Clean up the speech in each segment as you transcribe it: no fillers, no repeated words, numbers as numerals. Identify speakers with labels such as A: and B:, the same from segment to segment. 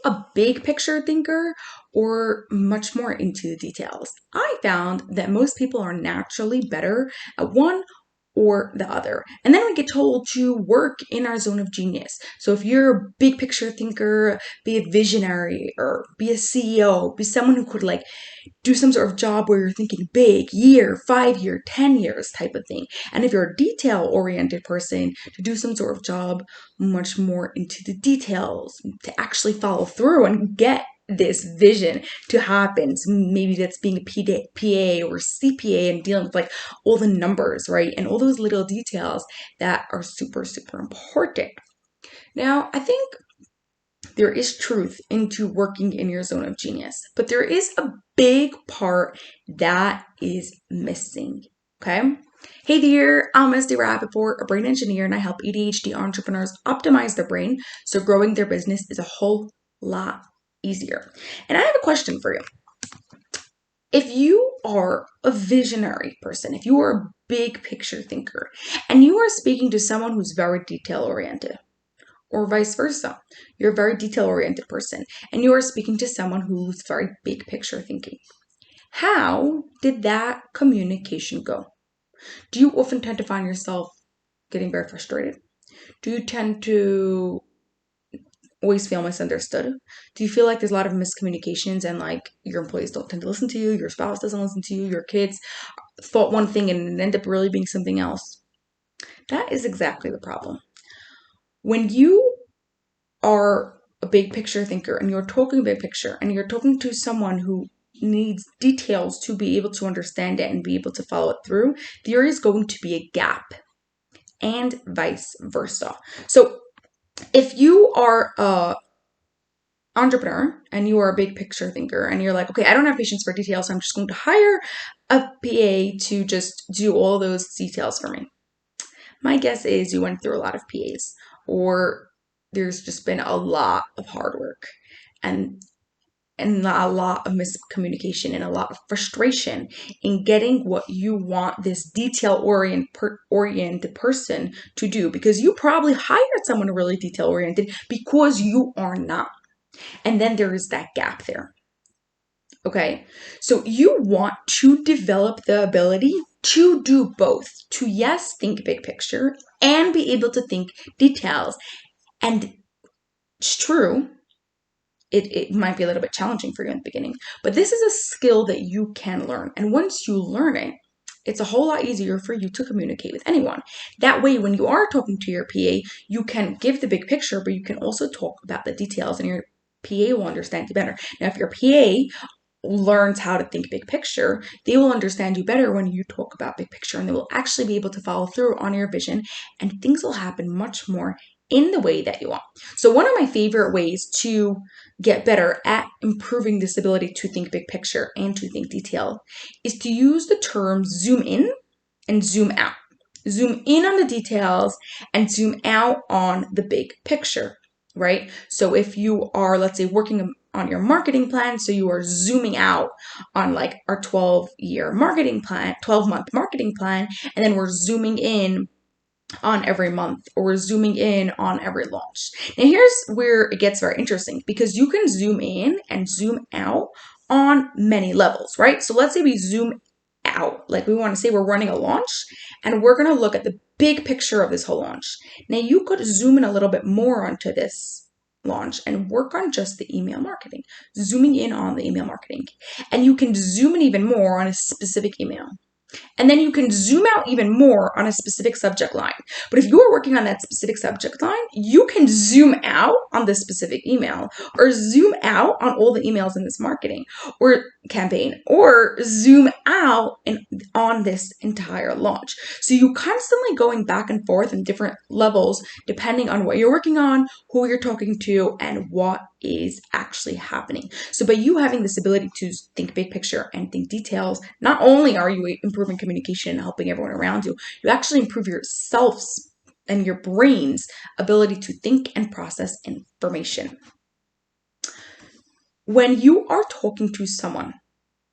A: a big picture thinker or much more into the details? I found that most people are naturally better at one or the other. And then we get told to work in our zone of genius. So if you're a big picture thinker, be a visionary or be a CEO, be someone who could like do some sort of job where you're thinking big, year, 5 year, 10 years type of thing. And if you're a detail oriented person, to do some sort of job much more into the details, to actually follow through and get this vision to happen. So maybe that's being a PA or CPA and dealing with like all the numbers, right? And all those little details that are super, super important. Now, I think there is truth into working in your zone of genius, but there is a big part that is missing. Okay. Hey there, I'm Misty Rappaport, a brain engineer, and I help ADHD entrepreneurs optimize their brain so growing their business is a whole lot easier. And I have a question for you. If you are a visionary person, if you are a big picture thinker, and you are speaking to someone who's very detail oriented, or vice versa, you're a very detail oriented person, and you are speaking to someone who's very big picture thinking, how did that communication go? Do you often tend to find yourself getting very frustrated? Do you tend to always feel misunderstood? Do you feel like there's a lot of miscommunications and like your employees don't tend to listen to you, your spouse doesn't listen to you, your kids thought one thing and it ended up really being something else? That is exactly the problem. When you are a big picture thinker and you're talking big picture and you're talking to someone who needs details to be able to understand it and be able to follow it through, there is going to be a gap, and vice versa. So if you are a entrepreneur and you are a big picture thinker and you're like, okay, I don't have patience for details, so I'm just going to hire a PA to just do all those details for me. My guess is you went through a lot of PAs, or there's just been a lot of hard work and a lot of miscommunication and a lot of frustration in getting what you want this detail-oriented person to do, because you probably hired someone really detail-oriented because you are not. And then there is that gap there. Okay, so you want to develop the ability to do both, to yes, think big picture and be able to think details. And it's true, it might be a little bit challenging for you in the beginning, but this is a skill that you can learn. And once you learn it, it's a whole lot easier for you to communicate with anyone. That way, when you are talking to your PA, you can give the big picture, but you can also talk about the details and your PA will understand you better. Now, if your PA learns how to think big picture, they will understand you better when you talk about big picture, and they will actually be able to follow through on your vision, and things will happen much more in the way that you want. So one of my favorite ways to get better at improving this ability to think big picture and to think detail is to use the term zoom in and zoom out. Zoom in on the details and zoom out on the big picture, right? So if you are, let's say, working on your marketing plan, so you are zooming out on like our 12-year marketing plan, 12-month marketing plan, and then we're zooming in on every month, or we're zooming in on every launch. Now here's where it gets very interesting, because you can zoom in and zoom out on many levels, right? So let's say we zoom out, like we want to say we're running a launch and we're going to look at the big picture of this whole launch. Now you could zoom in a little bit more onto this launch and work on just the email marketing, zooming in on the email marketing. And you can zoom in even more on a specific email. And then you can zoom out even more on a specific subject line. But if you are working on that specific subject line, you can zoom out on this specific email, or zoom out on all the emails in this marketing or campaign, or zoom out on this entire launch. So you constantly going back and forth in different levels depending on what you're working on, who you're talking to, and what is actually happening. So by you having this ability to think big picture and think details, not only are you improving communication and helping everyone around you, you actually improve yourself's and your brain's ability to think and process information. When you are talking to someone,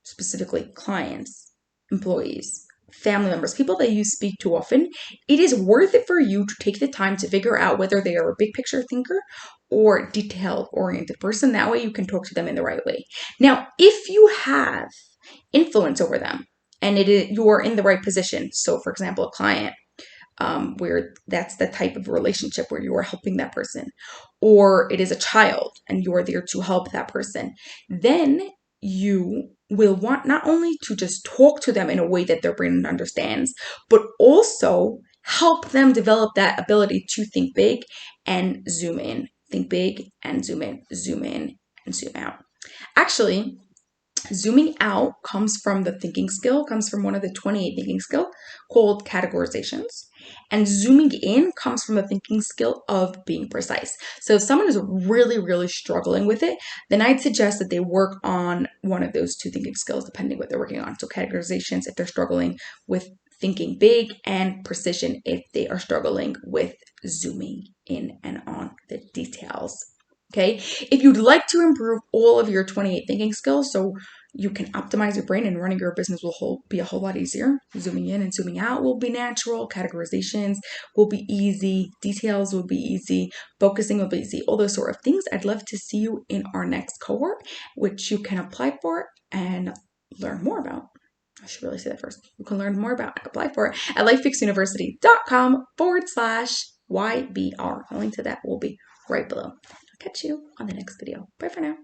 A: specifically clients, employees, family members, people that you speak to often, it is worth it for you to take the time to figure out whether they are a big picture thinker or detail-oriented person. That way you can talk to them in the right way. Now, if you have influence over them and you are in the right position, so for example, a client, where that's the type of relationship where you are helping that person, or it is a child and you are there to help that person, then you will want not only to just talk to them in a way that their brain understands, but also help them develop that ability to think big and zoom in. Think big and zoom in, zoom in and zoom out. Actually, zooming out comes from the thinking skill, comes from one of the 28 thinking skill called categorizations. And zooming in comes from the thinking skill of being precise. So if someone is really, really struggling with it, then I'd suggest that they work on one of those two thinking skills, depending what they're working on. So categorizations if they're struggling with thinking big, and precision if they are struggling with zooming in and on the details. Okay, if you'd like to improve all of your 28 thinking skills so you can optimize your brain and running your business will be a whole lot easier. Zooming in and zooming out will be natural. Categorizations will be easy. Details will be easy. Focusing will be easy. All those sort of things. I'd love to see you in our next cohort, which you can apply for and learn more about. I should really say that first. You can learn more about and apply for it at lifefixuniversity.com/YBR. A link to that will be right below. I'll catch you on the next video. Bye for now.